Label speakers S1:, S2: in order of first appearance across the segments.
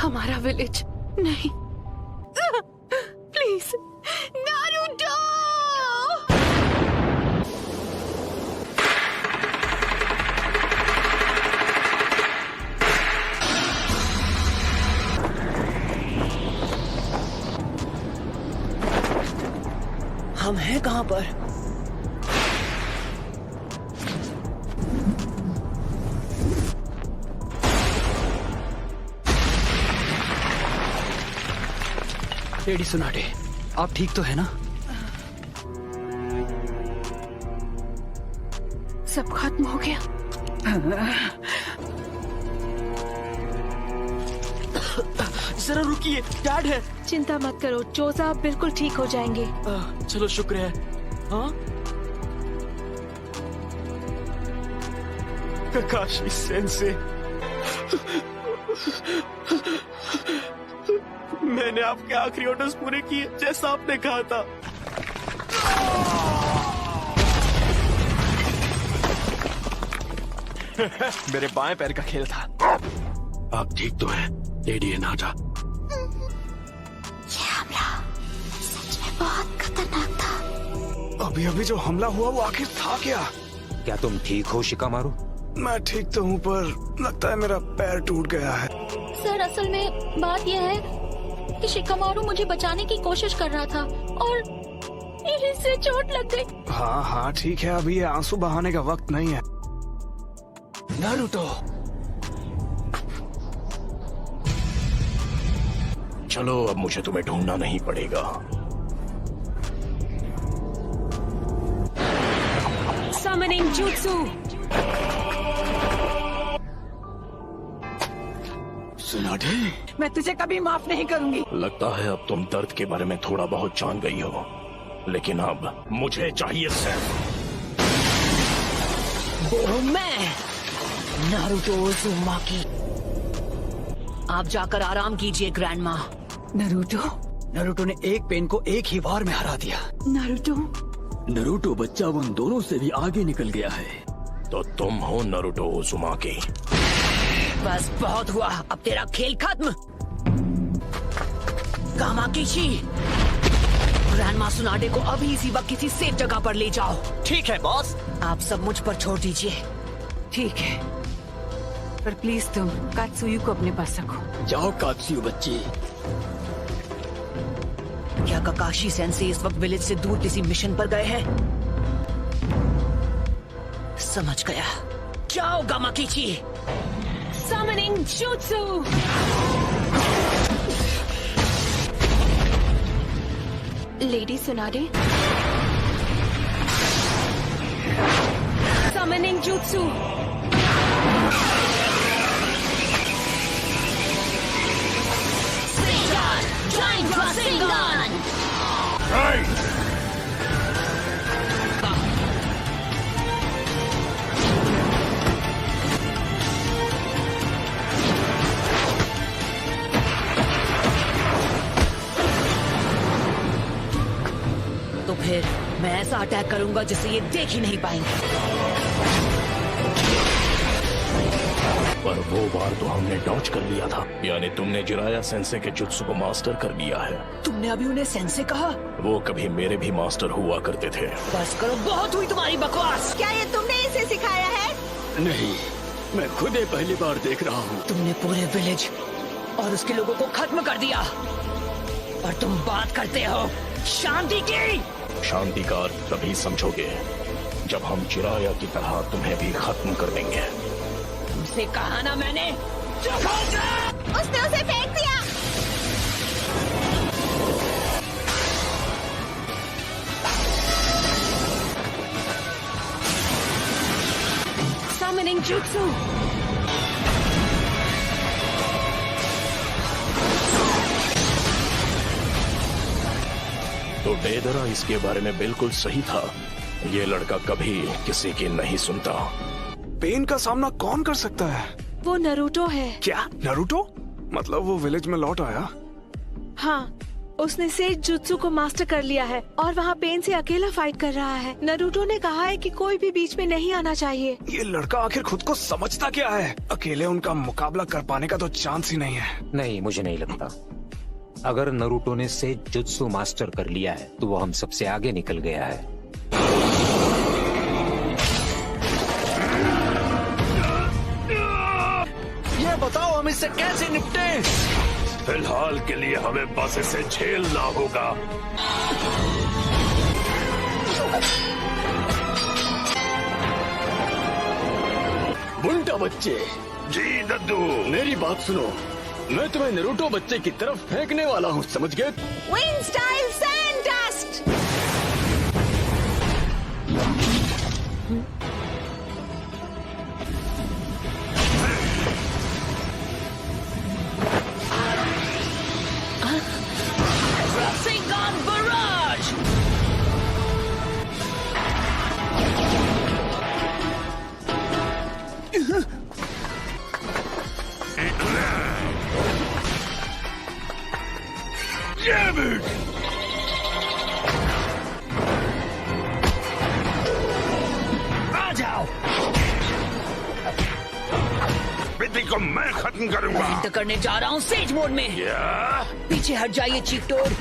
S1: हमारा विलेज नहीं। Please Naruto.
S2: हम हैं कहां पर?
S3: लेडी सुनाडे, आप ठीक तो है ना?
S1: सब खत्म हो गया।
S2: जरा रुकिए, डैड है।
S1: चिंता मत करो चोजा, आप बिल्कुल ठीक हो जाएंगे।
S2: चलो शुक्र है। हाँ, काकाशी सेंसे, मैंने आपके आखिरी ऑर्डर्स पूरे किए जैसा आपने कहा था। मेरे बाएं पैर का खेल था।
S4: आप ठीक तो हैं लेडी एनाटा?
S1: ये हमला सच में बहुत खतरनाक था।
S4: अभी अभी जो हमला हुआ वो आखिर था क्या?
S5: क्या तुम ठीक हो शिकामारू?
S4: मैं ठीक तो हूँ पर लगता है मेरा पैर टूट गया है।
S6: सर असल में बात यह है कि शिकामारू मुझे बचाने की कोशिश कर रहा था और इससे चोट लग गई।
S4: हाँ हाँ ठीक है, अभी ये आंसू बहाने का वक्त नहीं है।
S5: नारुतो,
S4: चलो अब मुझे तुम्हें ढूंढना नहीं पड़ेगा।
S1: Summoning Jutsu।
S4: सुनाडे,
S1: मैं तुझे कभी माफ नहीं करूंगी।
S4: लगता है अब तुम दर्द के बारे में थोड़ा बहुत जान गई हो, लेकिन अब मुझे चाहिए सिर्फ
S2: वो मैं नारुतो उज़ुमाकी। आप जाकर आराम कीजिए ग्रैंडमा।
S3: नरूटो ने एक पेन को एक ही वार में हरा दिया।
S7: नरूटो बच्चा उन दोनों से भी आगे निकल गया है।
S4: तो तुम हो नारुतो उज़ुमाकी।
S2: बस बहुत हुआ, अब तेरा खेल खत्म। कामाकिशी, ग्रैंडमा सुनाडे को अभी इसी वक्त किसी सेफ जगह पर ले जाओ।
S5: ठीक है बॉस।
S2: आप सब मुझ पर छोड़ दीजिए।
S1: ठीक है, पर प्लीज तुम कात्सुयु को अपने पास रखो।
S7: जाओ कात्सुयु बच्ची।
S2: क्या काकाशी सेंसे इस वक्त विलेज से दूर किसी मिशन पर गए हैं? समझ गया। जाओ गामाकिची।
S1: Summoning Jutsu। Lady सुनाडे। Summoning Jutsu।
S6: Giant Rasengan।
S2: तो फिर मैं ऐसा अटैक करूंगा जिसे ये देख ही नहीं पाएंगे।
S4: पर वो बार तो हमने डॉज कर लिया था, यानी तुमने जिराया सेंसे के जुत्सु को मास्टर कर लिया है।
S2: तुमने अभी उन्हें सेंसे कहा?
S4: वो कभी मेरे भी मास्टर हुआ करते थे।
S2: बस करो, बहुत हुई तुम्हारी बकवास।
S1: क्या ये तुमने इसे सिखाया है?
S7: नहीं, मैं खुद ही पहली बार देख रहा हूँ।
S2: तुमने पूरे विलेज और उसके लोगों को खत्म कर दिया और तुम बात करते हो शांति की।
S4: शांति का अर्थ तभी समझोगे जब हम चिराया की तरह तुम्हें भी खत्म कर देंगे।
S2: तुमसे कहा ना मैंने।
S1: उसने उसे फेंक दिया। Summoning Jutsu।
S4: तो डेदरा इसके बारे में बिल्कुल सही था। ये लड़का कभी किसी की नहीं सुनता। पेन का सामना कौन कर सकता है?
S1: वो नरूटो है।
S4: क्या नारुतो? मतलब वो विलेज में लौट आया?
S1: हाँ,
S8: उसने सेज जुत्सु को मास्टर कर लिया है और वहाँ पेन से अकेला फाइट कर रहा है। नरूटो ने कहा है कि कोई भी बीच में नहीं आना चाहिए।
S4: ये लड़का आखिर खुद को समझता क्या है? अकेले उनका मुकाबला कर पाने का तो चांस ही नहीं है।
S5: नहीं, मुझे नहीं लगता। अगर नरूटो ने से जुत्सु मास्टर कर लिया है तो वो हम सबसे आगे निकल गया है।
S4: ये बताओ हम इससे कैसे निपटे? फिलहाल के लिए हमें बस इसे झेलना होगा।
S7: बुंटा बच्चे,
S4: जी दद्दू।
S7: मेरी बात सुनो, मैं तुम्हें नरूटो बच्चे की तरफ फेंकने वाला हूँ, समझ गए?
S8: Wind style sand dust.
S2: Rasengan Barrage!
S4: Damn it!
S2: आ जाओ।
S4: विधि को मैं खत्म करूंगा।
S2: एंटर करने जा रहा हूँ सेज मोड में।
S4: क्या?
S2: पीछे हट जाइए चीफ टोड।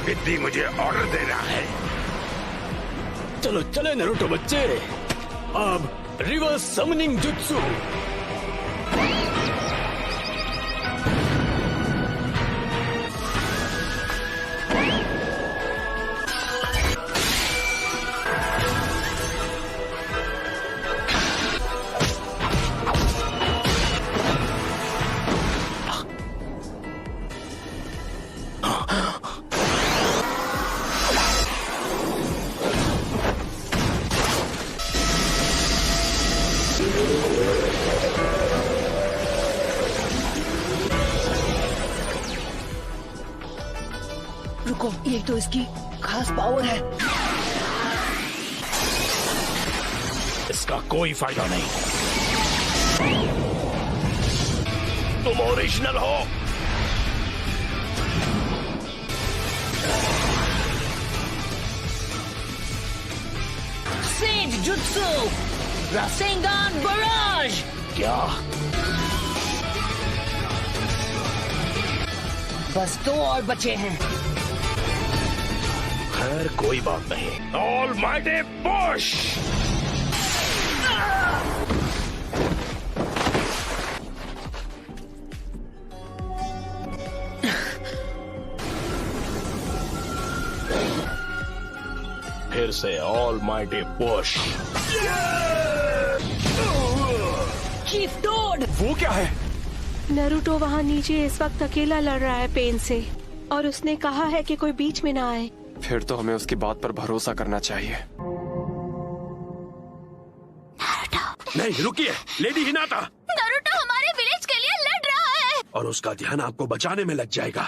S4: विधि मुझे ऑर्डर दे रहा है।
S7: चलो चले नरूटो बच्चे, अब रिवर्स समनिंग जुत्सु।
S2: रुको, ये तो इसकी खास पावर है।
S4: इसका कोई फायदा नहीं। तुम ओरिजिनल हो।
S2: Sage jutsu rasengan barrage.
S4: क्या?
S2: बस 2 और बचे हैं।
S4: खैर कोई बात नहीं। Almighty push! फिर से ऑलमाइटी पुश।
S2: Chief toad!
S4: वो क्या है?
S8: नरूटो वहाँ नीचे इस वक्त अकेला लड़ रहा है पेन से और उसने कहा है कि कोई बीच में ना आए।
S9: फिर तो हमें उसकी बात पर भरोसा करना चाहिए।
S4: नहीं रुकिए, लेडी हिनाता।
S6: नारुतो हमारे विलेज के लिए लड़ रहा है।
S4: और उसका ध्यान आपको बचाने में लग जाएगा।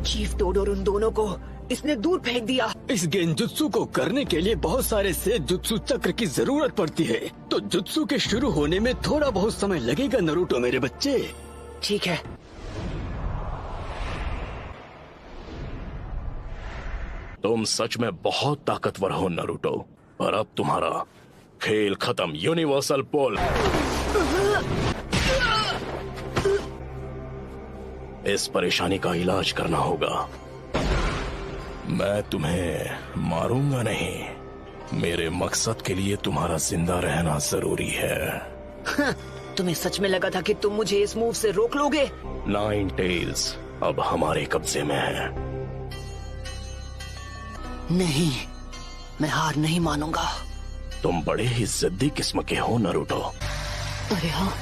S2: चीफ टोड और उन दोनों को इसने दूर फेंक दिया।
S7: इस गेंजुत्सु को करने के लिए बहुत सारे से जुत्सु चक्र की जरूरत पड़ती है, तो जुत्सु के शुरू होने में थोड़ा बहुत समय लगेगा नरूटो मेरे बच्चे।
S2: ठीक है।
S4: तुम सच में बहुत ताकतवर हो नारुतो, पर अब तुम्हारा खेल खत्म। यूनिवर्सल पोल। इस परेशानी का इलाज करना होगा। मैं तुम्हें मारूंगा नहीं। मेरे मकसद के लिए तुम्हारा जिंदा रहना जरूरी है।
S2: तुम्हें सच में लगा था कि तुम मुझे इस मूव से रोक लोगे?
S4: 9 टेल्स अब हमारे कब्जे में है।
S2: नहीं, मैं हार नहीं मानूंगा।
S4: तुम बड़े ही जिद्दी किस्म के हो नारुतो।
S2: अरे हाँ,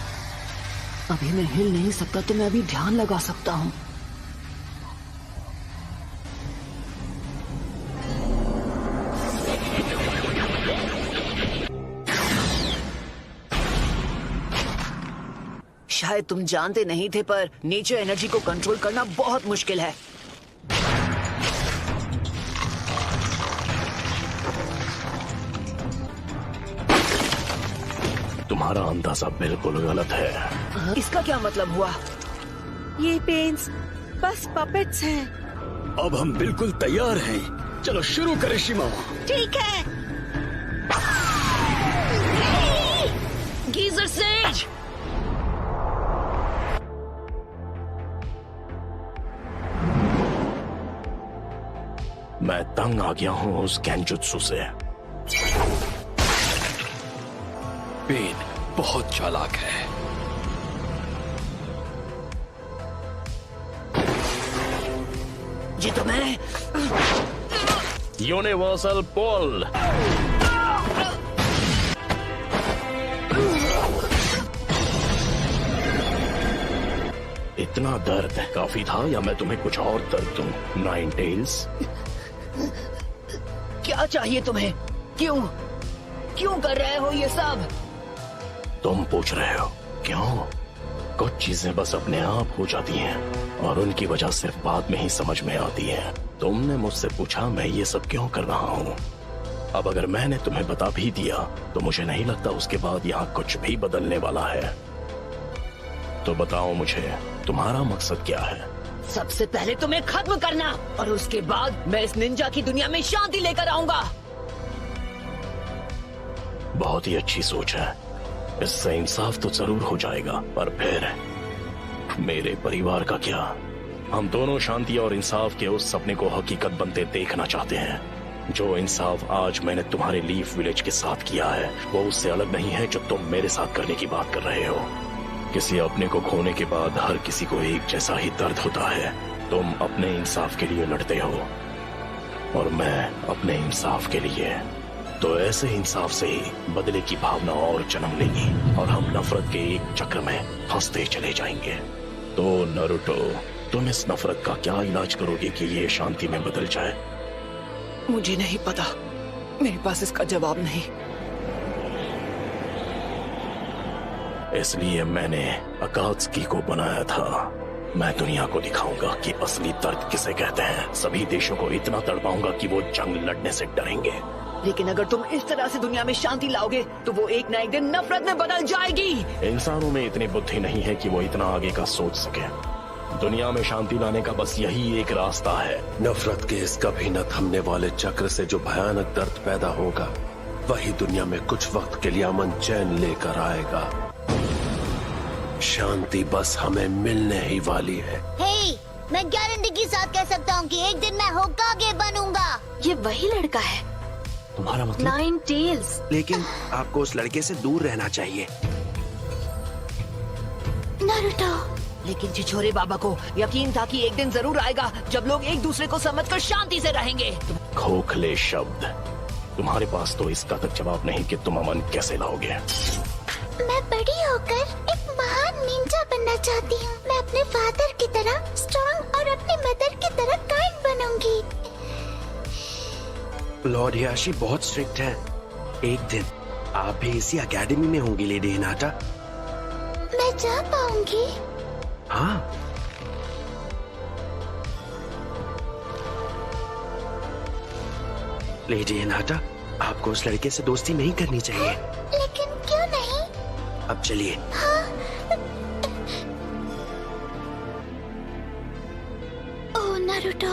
S2: अभी मैं हिल नहीं सकता तो मैं अभी ध्यान लगा सकता हूँ। शायद तुम जानते नहीं थे, पर नेचर एनर्जी को कंट्रोल करना बहुत मुश्किल है।
S4: तुम्हारा अंदाजा बिल्कुल गलत है।
S2: इसका क्या मतलब हुआ?
S8: ये पेन्स बस पपेट्स हैं।
S7: अब हम बिल्कुल तैयार हैं। चलो शुरू करें शिमाओ।
S8: ठीक है।
S2: Geyser says.
S4: मैं तंग आ गया हूँ उस गेंजुत्सु से।
S9: पेन बहुत चालाक है।
S2: ये तो मैं।
S4: यूनिवर्सल पुल। इतना दर्द काफी था या मैं तुम्हें कुछ और दर्द दूं? नाइन टेल्स,
S2: क्या चाहिए तुम्हें? क्यों क्यों कर रहे हो ये सब?
S4: तुम पूछ रहे हो क्यों? कुछ चीजें बस अपने आप हो जाती हैं और उनकी वजह सिर्फ बाद में ही समझ में आती है। तुमने मुझसे पूछा मैं ये सब क्यों कर रहा हूँ। अब अगर मैंने तुम्हें बता भी दिया तो मुझे नहीं लगता उसके बाद यहाँ कुछ भी बदलने वाला है। तो बताओ मुझे तुम्हारा मकसद क्या है?
S2: सबसे पहले तुम्हें खत्म करना और उसके बाद मैं इस निंजा की दुनिया में शांति लेकर आऊंगा।
S4: बहुत ही अच्छी सोच है। इससे इंसाफ तो जरूर हो जाएगा, पर फिर मेरे परिवार का क्या? हम दोनों शांति और इंसाफ के उस सपने को हकीकत बनते देखना चाहते हैं। जो इंसाफ आज मैंने तुम्हारे लीफ विलेज के साथ किया है वो उससे अलग नहीं है जो तुम मेरे साथ करने की बात कर रहे हो। किसी अपने को खोने के बाद हर किसी को एक जैसा ही दर्द होता है। तुम अपने इंसाफ के लिए लड़ते हो और मैं अपने इंसाफ के लिए। तो ऐसे इंसाफ से ही बदले की भावना और जन्म लेगी और हम नफरत के एक चक्र में फंसते चले जाएंगे। तो नारुतो, तुम इस नफरत का क्या इलाज करोगे कि ये शांति में बदल जाए?
S1: मुझे नहीं पता, मेरे पास इसका जवाब नहीं।
S4: इसलिए मैंने अकात्सुकी को बनाया था। मैं दुनिया को दिखाऊंगा कि असली दर्द किसे कहते हैं। सभी देशों को इतना तड़पाऊंगा कि वो जंग लड़ने से डरेंगे।
S2: लेकिन अगर तुम इस तरह से दुनिया में शांति लाओगे तो वो एक न एक दिन नफरत में बदल जाएगी।
S4: इंसानों में इतनी बुद्धि नहीं है कि वो इतना आगे का सोच सके। दुनिया में शांति लाने का बस यही एक रास्ता है।
S10: नफरत के इस कभी न थमने वाले चक्र से जो भयानक दर्द पैदा होगा वही दुनिया में कुछ वक्त के लिए अमन चैन लेकर आएगा। शांति बस हमें मिलने ही वाली है।
S6: हे, मैं गारंटी के साथ कह सकता हूँ कि एक दिन मैं होकागे बनूंगा।
S8: ये वही लड़का है,
S10: तुम्हारा मतलब?
S8: Nine tails.
S10: लेकिन आपको उस लड़के से दूर रहना चाहिए।
S6: नारुतो,
S2: लेकिन छिछोरे बाबा को यकीन था कि एक दिन जरूर आएगा जब लोग एक दूसरे को समझकर शांति से रहेंगे।
S4: खोखले शब्द। तुम्हारे पास तो इसका तक जवाब नहीं कि तुम अमन कैसे लाओगे।
S6: मैं बड़ी होकर एक महान निंजा बनना चाहती हूँ। मैं अपने फादर की तरह स्ट्रॉन्ग और अपनी मदर की तरह काइंड बनूंगी।
S10: लॉर्ड हियाशी बहुत स्ट्रिक्ट है। एक दिन आप भी इसी एकेडमी में होंगी लेडी हिनाटा।
S6: मैं जा पाऊंगी?
S10: हाँ। लेडी हिनाटा, आपको उस लड़के से दोस्ती नहीं करनी चाहिए।
S6: लेकिन क्यों नहीं?
S10: अब चलिए।
S6: ओह नारुतो।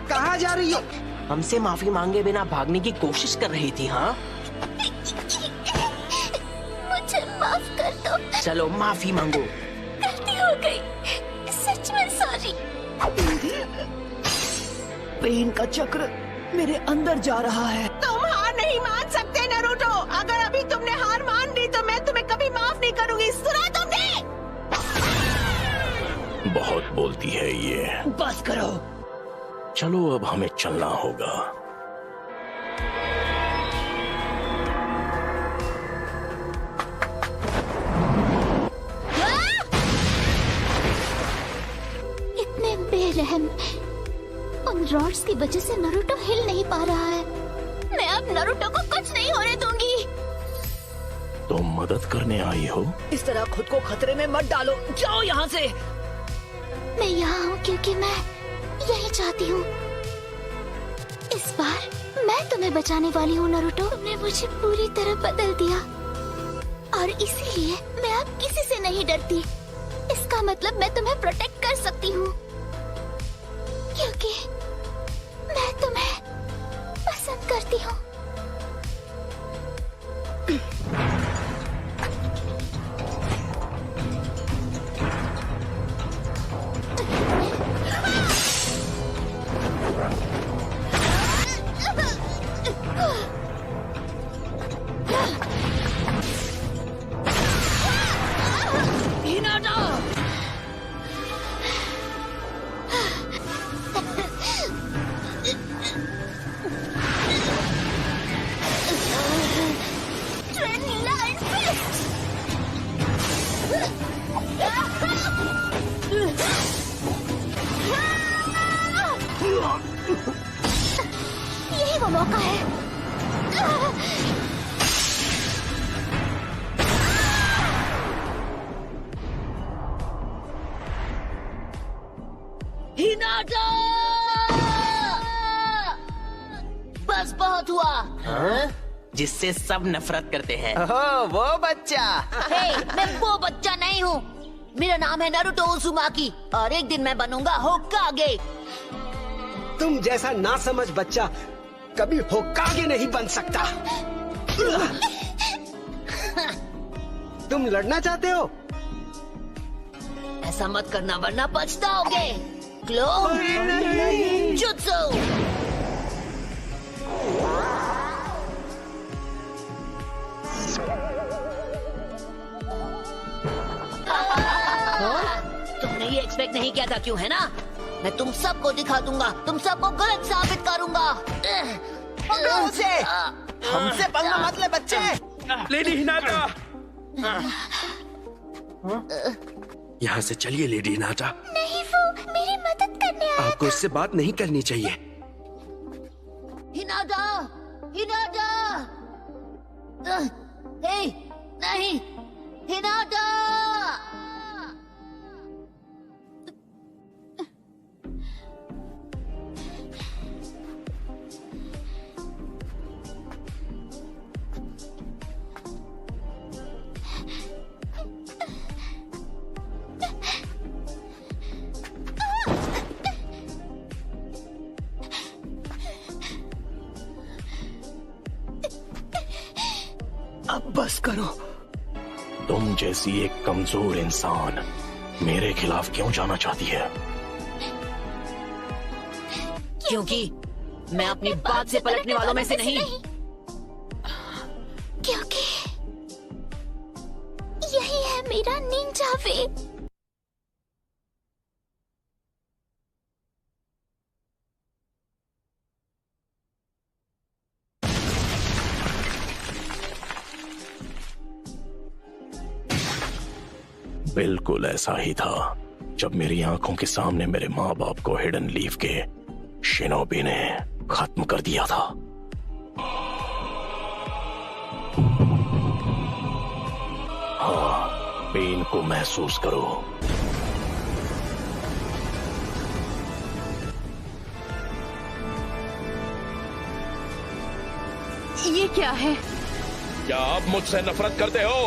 S3: कहाँ जा रही हो?
S11: हमसे माफी मांगे बिना भागने की कोशिश कर रही थी। हाँ,
S6: मुझे माफ कर दो।
S11: चलो माफी मांगो।
S6: गलती हो गई, सच में सॉरी।
S2: पेन का चक्र मेरे अंदर जा रहा है।
S8: तुम हार नहीं मान सकते नारुतो। अगर अभी तुमने हार मान ली तो मैं तुम्हें कभी माफ नहीं करूंगी। सुना तुमने?
S4: बहुत बोलती है ये।
S2: बस करो।
S4: चलो अब हमें चलना होगा।
S6: इतने बेरहम। उन रॉड्स की वजह से नारुतो हिल नहीं पा रहा है। मैं अब नारुतो को कुछ नहीं होने दूंगी।
S4: तुम मदद करने आई हो?
S2: इस तरह खुद को खतरे में मत डालो। जाओ यहाँ से।
S6: मैं यहाँ हूँ क्योंकि मैं यही चाहती हूँ। इस बार मैं तुम्हें बचाने वाली हूँ नरूटो। तुमने मुझे पूरी तरह बदल दिया और इसीलिए मैं अब किसी से नहीं डरती। इसका मतलब मैं तुम्हें प्रोटेक्ट कर सकती हूँ क्योंकि मैं तुम्हें पसंद करती हूँ। यही वो मौका है।
S2: हिनाटा! बस बहुत हुआ।
S11: जिससे सब नफरत करते हैं।
S12: वो बच्चा।
S2: मैं वो बच्चा नहीं हूँ। मेरा नाम है नारुतो उज़ुमाकी और एक दिन मैं बनूंगा होकागे।
S3: तुम जैसा नासमझ बच्चा कभी होकागे नहीं बन सकता। तुम लड़ना चाहते हो?
S2: ऐसा मत करना वरना पछताओगे। क्लो जुत्सु। तुमने ये एक्सपेक्ट नहीं किया था क्यों, है ना? मैं तुम सबको दिखा दूंगा, तुम सबको गलत साबित करूंगा।
S12: उसे हमसे पंगा मत ले बच्चे।
S10: लेडी हिनाटा, यहाँ से चलिए लेडी हिनाटा।
S6: नहीं, वो मेरी मदद करने आया।
S10: आपको इससे बात नहीं करनी चाहिए।
S2: हिनाटा, हिनाटा, हे, नहीं, हिनाटा।
S3: अब बस करो।
S4: तुम जैसी एक कमजोर इंसान मेरे खिलाफ क्यों जाना चाहती है?
S2: क्योंकि मैं अपनी बात से पलटने वालों में से नहीं।
S6: क्योंकि यही है मेरा निंजा वे।
S4: बिल्कुल ऐसा ही था जब मेरी आंखों के सामने मेरे माँ बाप को हिडन लीफ के शिनोबी ने खत्म कर दिया था। हाँ, पेन को महसूस करो।
S1: ये क्या है?
S4: क्या आप मुझसे नफरत करते हो?